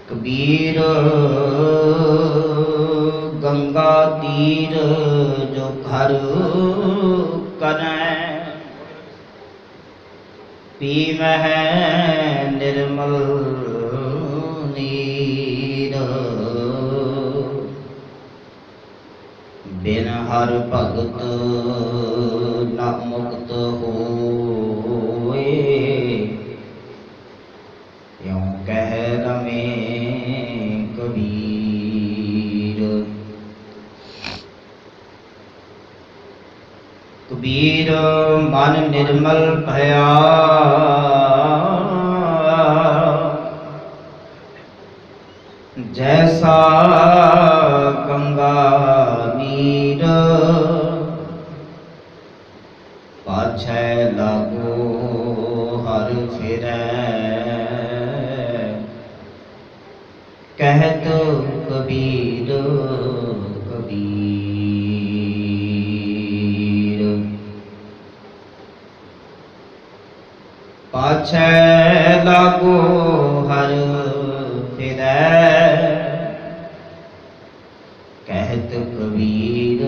कबीर गंगा तीर जो घर कनै पीवह निर्मल नीर बिन हर भगत न मुक्त होए यों कह रमे कबीर। कबीर मन निर्मल भया जैसा गंगा नीर पाछै लागो हर फिरै कहत कबीर कबीर। पाछै लागो हर फिरै कहत कबीर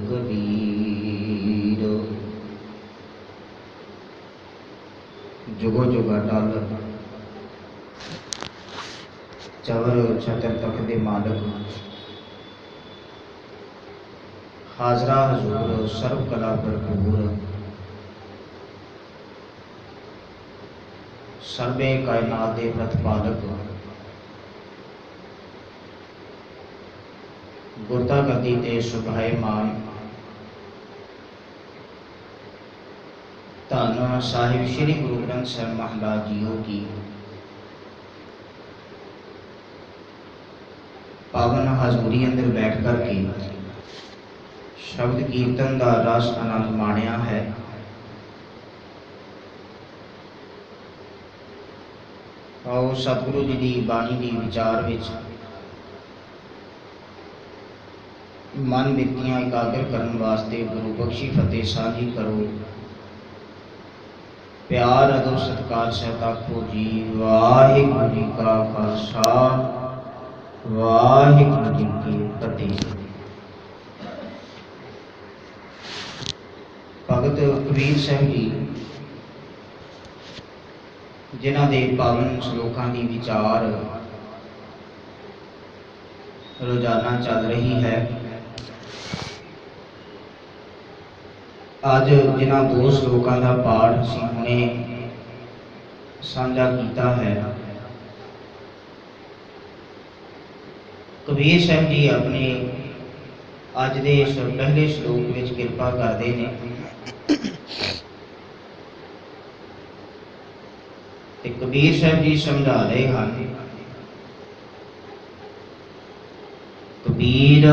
कबीर। जुगो जुगा टल चवर छतर तक दे मालक हाजरा हजूर सर्व कला भरपूर सर्वे कायनात दे प्रतिपालक गुरता गति ते सुभायमान धन साहिब श्री गुरु ग्रंथ साहिब महाराज जीओ की पावन हजूरी अंदर बैठ करके शब्द कीर्तन का रस आनंद माणिया है। आओ सतगुरु जी की बाणी की विचार विच मन बिरतियां एकाग्र करने वास्ते गुरु बख्शी फतेह साझी करो। प्यार अदो सत्कार सहताखो जी। वाहिगुरू जी का खालसा वाहिगुरू जी की फतेह। भगत कबीर साहब जी जिन्हां दे पावन श्लोकां की विचार रोजाना चल रही है। अज जिन्हां दो श्लोकां का पाठ असीं हुणे साझा कीता है। कबीर साहब जी अपने अज दे इस पहले श्लोक विच किरपा करते हैं ते कबीर साहब जी समझा रहे हैं। कबीर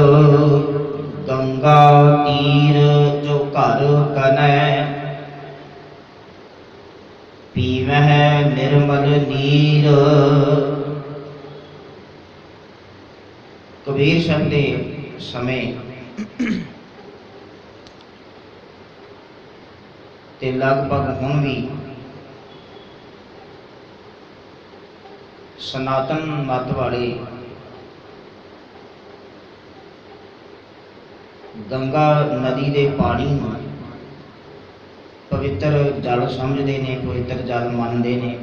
गंगा तीर जो घर कनै पीवह निर्मल नीर। कबीर साहब के समय ते लगभग हुण भी सनातन मत वाले गंगा नदी के पानी पवित्र जल समझते हैं, पवित्र जल मानते हैं।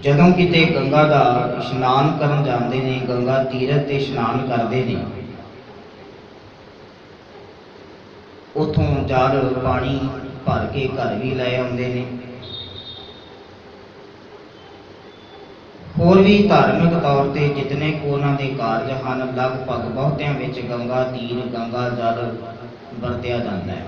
जदों किते गंगा का इशनान करन जाते हैं, गंगा तीरथ ते इशनान करते हैं, उतों जल पानी भर के घर भी लै आउंदे ने। होर भी धार्मिक तौर पर जितने को उन्हां दे कारज हैं लगभग बहुतियां विच गंगा तीर गंगा जल वरतिया जाता है।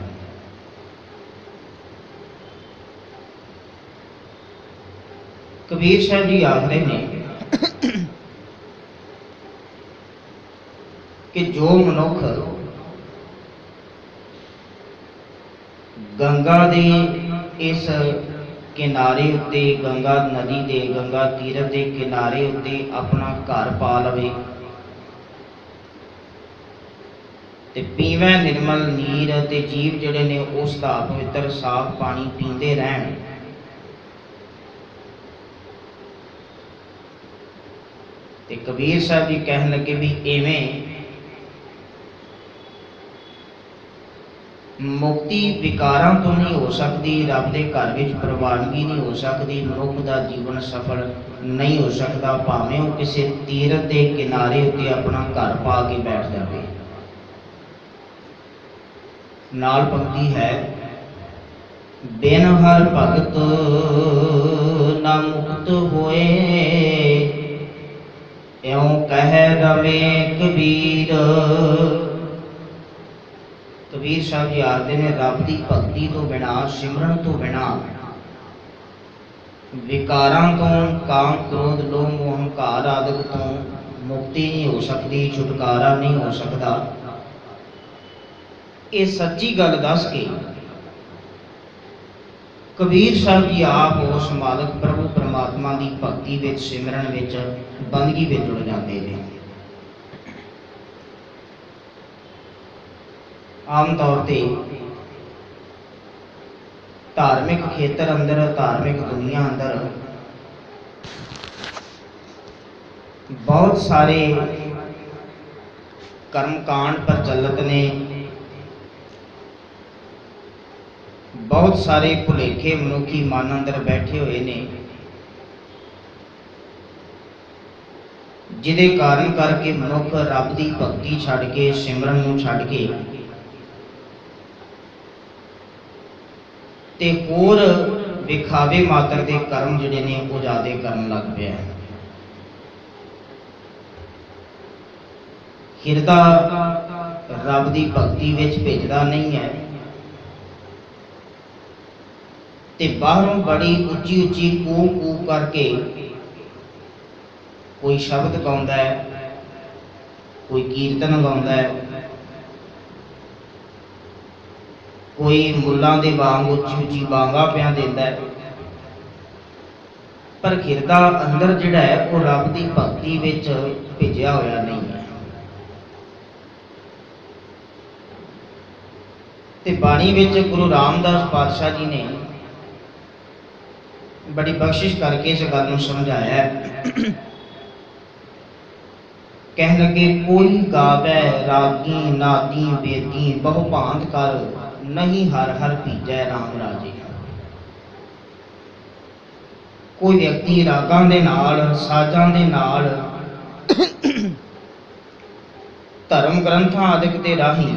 कबीर साहब जी आखते हैं कि जो मनुख गंगा दे इस किनारे उत्ते गंगा नदी के गंगा तीरथ के किनारे उत्ते अपना घर पा लवे ते पीवै निर्मल नीर ते जीव जिहड़े ने उसका पवित्र साफ पानी पींदे रहन ਤੇ ਕਬੀਰ ਸਾਹਿਬ ਜੀ ਕਹਿਣ ਲੱਗੇ ਵੀ ਇਵੇਂ ਮੁਕਤੀ ਵਿਕਾਰਾਂ ਤੋਂ ਨਹੀਂ ਹੋ ਸਕਦੀ, ਰੱਬ ਦੇ ਘਰ ਵਿੱਚ ਪ੍ਰਵਾਨਗੀ ਨਹੀਂ ਹੋ ਸਕਦੀ, ਮਨੁੱਖ ਦਾ ਜੀਵਨ ਸਫਲ ਨਹੀਂ ਹੋ ਸਕਦਾ ਭਾਵੇਂ ਉਹ ਕਿਸੇ ਤੀਰਥ ਦੇ ਕਿਨਾਰੇ ਉੱਤੇ ਆਪਣਾ ਘਰ ਪਾ ਕੇ ਬੈਠ ਜਾਵੇ। ਨਾਲ ਪੰਕਤੀ ਹੈ, ਬਿਨ ਹਰ ਭਗਤ ਨਾ ਮੁਕਤ ਹੋਏ, ਇਉਂ ਕਹਿ ਰਵੇ ਕਬੀਰ। ਕਬੀਰ ਸਾਹਿਬ ਜੀ ਆਖਦੇ ਨੇ ਰੱਬ ਦੀ ਭਗਤੀ ਤੋਂ ਬਿਨਾਂ, ਸਿਮਰਨ ਤੋਂ ਬਿਨਾਂ, ਵਿਕਾਰਾਂ ਤੋਂ, ਕਾਮ ਕ੍ਰੋਧ ਲੋਭ ਮੋਹ ਹੰਕਾਰ ਆਦਿਕ ਤੋਂ ਮੁਕਤੀ ਨਹੀਂ ਹੋ ਸਕਦੀ, ਛੁਟਕਾਰਾ ਨਹੀਂ ਹੋ ਸਕਦਾ। ਇਹ ਸੱਚੀ ਗੱਲ ਦੱਸ ਕੇ ਕਬੀਰ ਸਾਹਿਬ ਜੀ ਆਪ ਉਸ ਮਾਲਕ ਪ੍ਰਭੂ ਪਰਮਾਤਮਾ ਦੀ ਭਗਤੀ ਵਿੱਚ, ਸਿਮਰਨ ਵਿੱਚ, ਬੰਦਗੀ ਵਿੱਚ ਜੁੜ ਜਾਂਦੇ ਨੇ। ਆਮ ਤੌਰ ਤੇ ਧਾਰਮਿਕ ਖੇਤਰ ਅੰਦਰ, ਧਾਰਮਿਕ ਦੁਨੀਆ ਅੰਦਰ ਬਹੁਤ ਸਾਰੇ ਕਰਮਕਾਂਡ ਪ੍ਰਚਲਿਤ ਨੇ, ਬਹੁਤ ਸਾਰੇ ਭੁਲੇਖੇ ਮਨੁੱਖੀ ਮਨ ਅੰਦਰ ਬੈਠੇ ਹੋਏ ਨੇ, ਜਿਹਦੇ ਕਾਰਨ ਕਰਕੇ ਮਨੁੱਖ ਰੱਬ ਦੀ ਭਗਤੀ ਛੱਡ ਕੇ, ਸਿਮਰਨ ਨੂੰ ਛੱਡ ਕੇ ਤੇ ਹੋਰ ਵਿਖਾਵੇ ਮਾਤਰ ਦੇ ਕਰਮ ਜਿਹੜੇ ਨੇ ਉਹ ਜ਼ਿਆਦਾ ਕਰਨ ਲੱਗ ਪਿਆ। ਹਿਰਦਾ ਰੱਬ ਦੀ ਭਗਤੀ ਵਿੱਚ ਭਿੱਜਦਾ ਨਹੀਂ ਹੈ ਤੇ ਬਾਹਰੋਂ ਬੜੀ ਉੱਚੀ ਉੱਚੀ ਕੂ ਕੂ ਕਰਕੇ ਕੋਈ ਸ਼ਬਦ ਗਾਉਂਦਾ ਹੈ, ਕੋਈ ਕੀਰਤਨ ਗਾਉਂਦਾ ਹੈ, ਕੋਈ ਮੁੱਲਾਂ ਦੇ ਵਾਂਗ ਉੱਚੀ ਉੱਚੀ ਬਾਂਗਾ ਪਿਆ ਦਿੰਦਾ ਹੈ, ਪਰ ਹਿਰਦਾ ਅੰਦਰ ਜਿਹੜਾ ਹੈ ਉਹ ਰੱਬ ਦੀ ਭਗਤੀ ਵਿੱਚ ਭਿੱਜਿਆ ਹੋਇਆ ਨਹੀਂ ਹੈ। ਤੇ ਬਾਣੀ ਵਿੱਚ ਗੁਰੂ ਰਾਮਦਾਸ ਪਾਤਸ਼ਾਹ ਜੀ ਨੇ ਬੜੀ ਬਖਸ਼ਿਸ਼ ਕਰਕੇ ਇਸ ਗੱਲ ਨੂੰ ਸਮਝਾਇਆ ਹੈ। ਕਹਿਣ ਲੱਗੇ, ਕੋਈ ਗਾਵੇ ਰਾਗੀ ਨਾਦੀ ਬੇਦੀ, ਬਹੁ ਭਾਂਤ ਕਰ ਨਹੀਂ ਹਰ ਹਰ ਭੀਜੈ ਰਾਮ ਰਾਜੇ। ਕੋਈ ਵਿਅਕਤੀ ਰਾਗਾਂ ਦੇ ਨਾਲ, ਸਾਜ਼ਾਂ ਦੇ ਨਾਲ, ਧਰਮ ਗ੍ਰੰਥਾਂ ਆਦਿਕ ਦੇ ਰਾਹੀਂ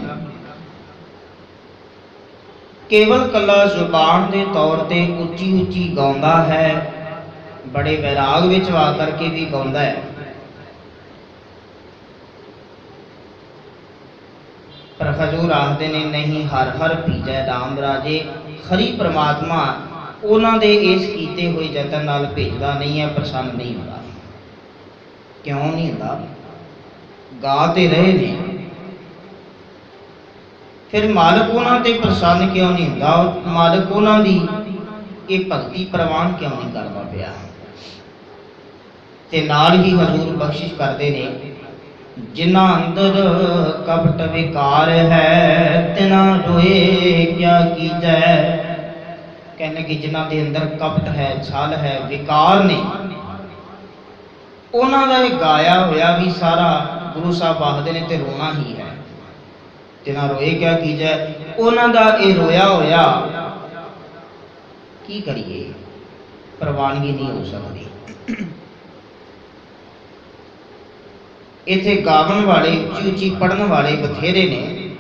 ਕੇਵਲ ਕੱਲਾ ਜ਼ੁਬਾਨ ਦੇ ਤੌਰ ਤੇ ਉੱਚੀ ਉੱਚੀ ਗਾਉਂਦਾ ਹੈ, ਬੜੇ ਵੈਰਾਗ ਵਿੱਚ ਵਾ ਕਰਕੇ ਵੀ ਗਾਉਂਦਾ ਹੈ, ਪਰ ਹਜ਼ੂਰ ਆਖਦੇ ਨੇ ਨਹੀਂ ਹਰ ਹਰ ਭੀਜੈ ਰਾਮ ਰਾਜੇ। ਹਰੀ ਪ੍ਰਮਾਤਮਾ ਉਹਨਾਂ ਦੇ ਇਸ ਕੀਤੇ ਹੋਏ ਯਤਨ ਨਾਲ ਭੇਜਦਾ ਨਹੀਂ ਹੈ, ਪ੍ਰਸੰਨ ਨਹੀਂ ਹੁੰਦਾ। ਕਿਉਂ ਨਹੀਂ ਹੁੰਦਾ? ਗਾ ਤੇ ਰਹੇ ਨੇ, ਫਿਰ ਮਾਲਕ ਉਹਨਾਂ ਤੇ ਪ੍ਰਸੰਨ ਕਿਉਂ ਨਹੀਂ ਹੁੰਦਾ? ਮਾਲਕ ਉਹਨਾਂ ਦੀ ਇਹ ਭਗਤੀ ਪ੍ਰਵਾਨ ਕਿਉਂ ਨਹੀਂ ਕਰਦਾ ਪਿਆ? ਤੇ ਨਾਲ ਹੀ ਹਜ਼ੂਰ ਬਖਸ਼ਿਸ਼ ਕਰਦੇ ਨੇ, ਜਿਨ੍ਹਾਂ ਅੰਦਰ ਕਪਟ ਵਿਕਾਰ ਹੈ, ਤਿਨਾ ਰੋਏ ਕਿਆ ਕੀਜੈ। ਕਹਿੰਦੇ ਕਿ ਜਿਨ੍ਹਾਂ ਦੇ ਅੰਦਰ ਕਪਟ ਹੈ, ਛਲ ਹੈ, ਵਿਕਾਰ ਨੇ, ਉਹਨਾਂ ਦਾ ਇਹ ਗਾਇਆ ਹੋਇਆ ਵੀ ਸਾਰਾ ਗੁਰੂ ਸਾਹਿਬ ਆਖਦੇ ਨੇ ਤੇ ਰੋਣਾ ਹੀ ਹੈ। ਤਿਨਾ ਰੋਏ ਕਿਆ ਕੀਜੈ, ਉਹਨਾਂ ਦਾ ਇਹ ਰੋਇਆ ਹੋਇਆ ਕੀ ਕਰੀਏ, ਪ੍ਰਵਾਨਗੀ ਨਹੀਂ ਹੋ ਸਕਦੀ। ਇੱਥੇ ਗਾਵਣ ਵਾਲੇ, ਉੱਚੀ ਉੱਚੀ ਪੜ੍ਹਨ ਵਾਲੇ ਬਥੇਰੇ ਨੇ,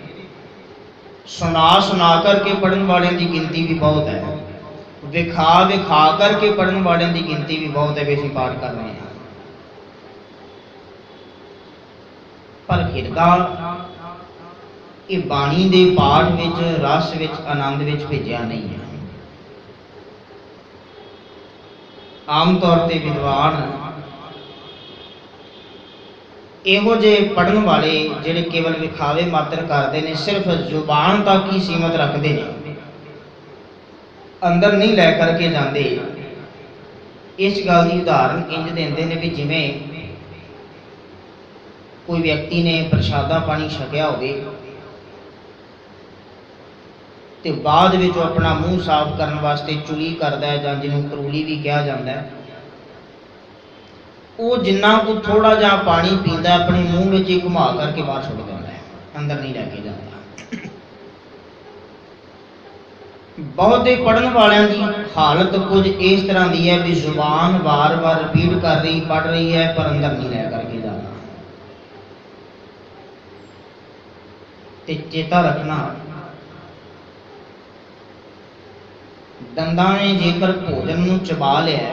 ਸੁਣਾ ਸੁਣਾ ਕਰਕੇ ਪੜ੍ਹਨ ਵਾਲਿਆਂ ਦੀ ਗਿਣਤੀ ਵੀ ਬਹੁਤ ਹੈ, ਵਿਖਾ ਵਿਖਾ ਕਰਕੇ ਪੜ੍ਹਨ ਵਾਲਿਆਂ ਦੀ ਗਿਣਤੀ ਵੀ ਬਹੁਤ ਹੈ ਵੀ ਅਸੀਂ ਪਾਠ ਕਰ ਰਹੇ ਹਾਂ, ਪਰ ਹਿਰਦਾ ਇਹ ਬਾਣੀ ਦੇ ਪਾਠ ਵਿੱਚ, ਰਸ ਵਿੱਚ, ਆਨੰਦ ਵਿੱਚ ਭਿੱਜਿਆ ਨਹੀਂ ਹੈ। ਆਮ ਤੌਰ ਤੇ ਵਿਦਵਾਨ ਇਹੋ ਜਿਹੇ ਪੜ੍ਹਨ ਵਾਲੇ ਜਿਹੜੇ ਕੇਵਲ ਵਿਖਾਵੇ ਮਾਤਰ ਕਰਦੇ ਨੇ, ਸਿਰਫ ਜ਼ੁਬਾਨ ਤੱਕ ਹੀ ਸੀਮਤ ਰੱਖਦੇ ਨੇ, ਅੰਦਰ ਨਹੀਂ ਲੈ ਕਰਕੇ ਜਾਂਦੇ। ਇਸ ਗੱਲ ਦੀ ਉਦਾਹਰਨ ਇੰਜ ਦਿੰਦੇ ਨੇ ਵੀ ਜਿਵੇਂ ਕੋਈ ਵਿਅਕਤੀ ਨੇ ਪ੍ਰਸ਼ਾਦਾ ਪਾਣੀ ਛਕਿਆ ਹੋਵੇ ਤੇ ਬਾਅਦ ਵਿੱਚ ਆਪਣਾ ਮੂੰਹ ਸਾਫ਼ ਕਰਨ ਵਾਸਤੇ ਚੁਲੀ ਕਰਦਾ ਹੈ, ਜਾਂ ਜਿਹਨੂੰ ਕਰੂਲੀ ਵੀ ਕਿਹਾ ਜਾਂਦਾ ਹੈ, वो जिन्ना को थोड़ा जा पानी पींदा अपने मूँह में ही घुमा करके बाहर छुड़ देता है, अंदर नहीं लैके जाता। बहुते पढ़न वालों की हालत कुछ इस तरह की है भी जुबान बार बार रिपीट कर रही पढ़ रही है पर अंदर नहीं लै करके जाता। ते चेता रखना दंदां ने जेकर भोजन नूं चबा लिया,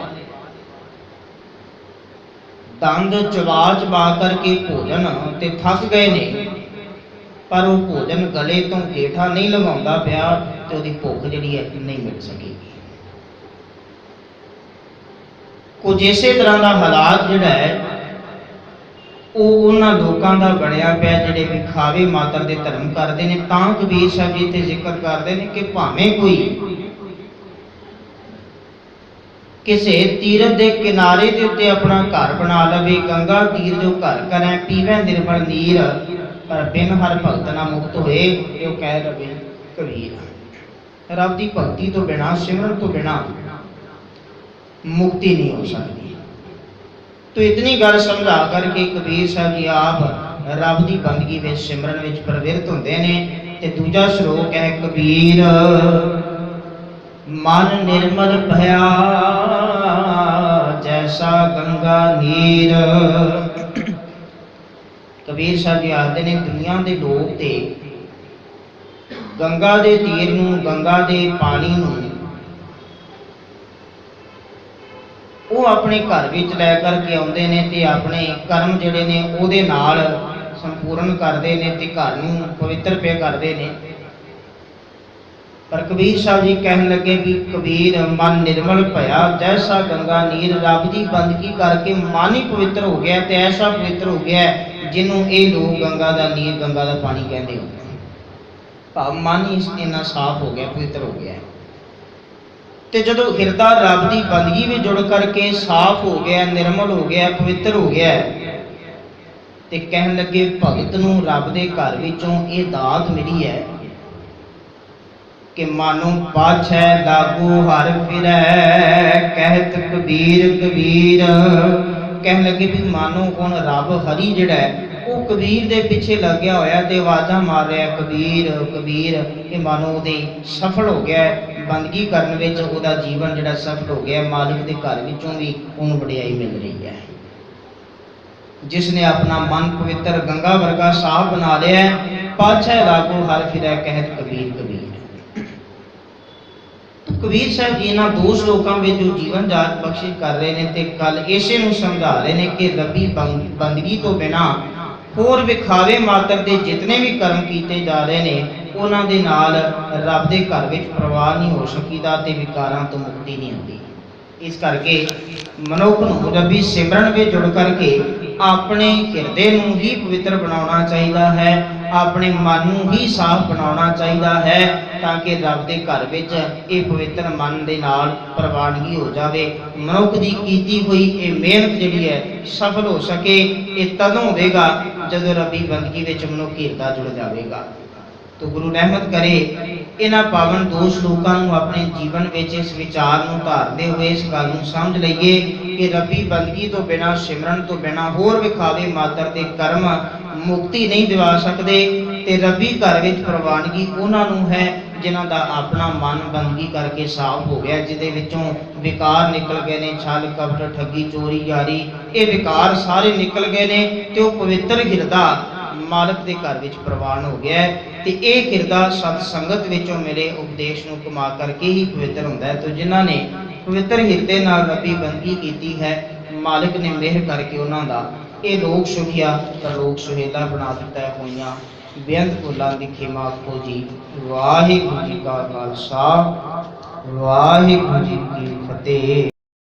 दंद चबा चबा करके भोजन ते थक गए ने पर वो भोजन गले तो हेठा नहीं लगाउंदा पिया तो उसकी भुख जिहड़ी है नहीं मिल सकेगी। कुछ इसे तरह का हालात जिहड़ा है वो उन्हां लोकां दा बणिया पिया जिहड़े विखावे मात्र दे धर्म करते हैं। तां कबीर साहब जी इत्थे जिक्र करते हैं कि भावें कोई किसी तीरथ के किनारे के उत्ते अपना घर बना लवे, गंगा तीर जो घर करें पीवे निर्मल नीर, पर बिन हर भगत ना मुक्त होए, यो कह लवे कबीर। रब की भगती तो बिना सिमरन तो बिना मुक्ति नहीं हो सकती। तो इतनी गल समझा करके कबीर साहब जी आप रब की बंदगी में सिमरन में प्रवृत्त होंदे ने। ते दूजा श्लोक है कबीर मन निर्मल भया जैसा गंगा नीर। कबीर साहब जी आखते ने दुनिया के लोग ते गंगा के तीर नूं, गंगा के पानी नूं वो अपने घर विच लै करके आउंदे ने ते अपने कर्म जिहड़े ने उहदे नाल संपूर्ण करते ने ते घर नूं पवित्र पे करते ने। पर कबीर साहब जी कहन लगे भी कबीर मन निर्मल भया जैसा गंगा नीर। रब की बंदगी करके मन ही पवित्र हो गया ते ऐसा पवित्र हो गया जिन्हों ये लोग गंगा का नीर, गंगा का पानी कहते हो। भाव मन ही इन्ना साफ हो गया, पवित्र हो गया। तो जो हिरदा रब की बंदगी में जुड़ करके साफ हो गया, निर्मल हो गया, पवित्र हो गया, तो कहन लगे भगत नूं रब के घर विचों ये दात मिली है कि मानो पाछै लागू हर फिरै कहत कबीर कबीर। कहन लगे भी मानो हुण रब हरी जिहड़ा है वो कबीर दे पिछे लग गया होया ते आवाज़ां मार रहा कबीर कबीर। ये मानो उहदे सफल हो गया बंदगी करन विच, उहदा जीवन जिहड़ा सफल हो गया। मालिक दे घर विचों भी उहनूं वडियाई मिल रही है। जिसने अपना मन पवित्र गंगा वर्गा साफ बना लिया, पाछै लागू हर फिरै कहत कबीर कबीर। तो कबीर साहब जी इन्हां दो श्लोकों में जो जीवन जात बख्शिश कर रहे हैं तो कल इसे नूं समझा रहे हैं कि रबी बंदगी तो बिना होर विखावे मात्र के जितने भी कर्म किए जा रहे हैं उन्हां दे नाल रब दे घर विच प्रवाह नहीं हो सकीदा ते विकारां तो मुक्ति नहीं होती। इस करके मनुख नूं रबी सिमरन में जुड़ करके अपने हिरदे नूं ही पवित्र बनाना चाहिए है, अपने मन नूं ही साफ बनाना चाहिए है ताकि रब के घर विच ये पवित्र मन दे नाल प्रवानगी हो जाए। मनुख की कीती हुई ये मेहनत जिहड़ी है सफल हो सके। ये तदों होगा जदों रबी बंदगी विच मनुख हिरदा जुड़ जाएगा। तो गुरु रहमत करे इन्हां पावन दो श्लोकों को अपने जीवन में इस विचार को धारते हुए इस गल को समझ लीए कि रबी बंदगी तो बिना सिमरन तो बिना होर विखावे मात्र के कर्म मुक्ति नहीं दिवा सकते। ते रबी घर विच प्रवानगी उन्होंने है जिन्हों का अपना मन बंदगी करके साफ हो गया, जिदे विचों विकार निकल गए ने, छल कपट ठगी चोरी यारी ये विकार सारे निकल गए ने। तो पवित्र हिरदा मालिक के घर विच प्रवान हो गया है। तो ये हिरदा सत्संगत विचों मिले उपदेश को कमा करके ही पवित्र होता है। तो जिन्हों ने पवित्र हिरदे नाल रबी बंदगी की है मालिक ने मेहर करके उन्होंने ये लोक सुखिया तो लोक सुहेला बना दिता है। हुई बेअंत भुलां दी खिमा आखो जी। वाहिगुरू जी का खालसा वाहिगुरू जी की फतेह।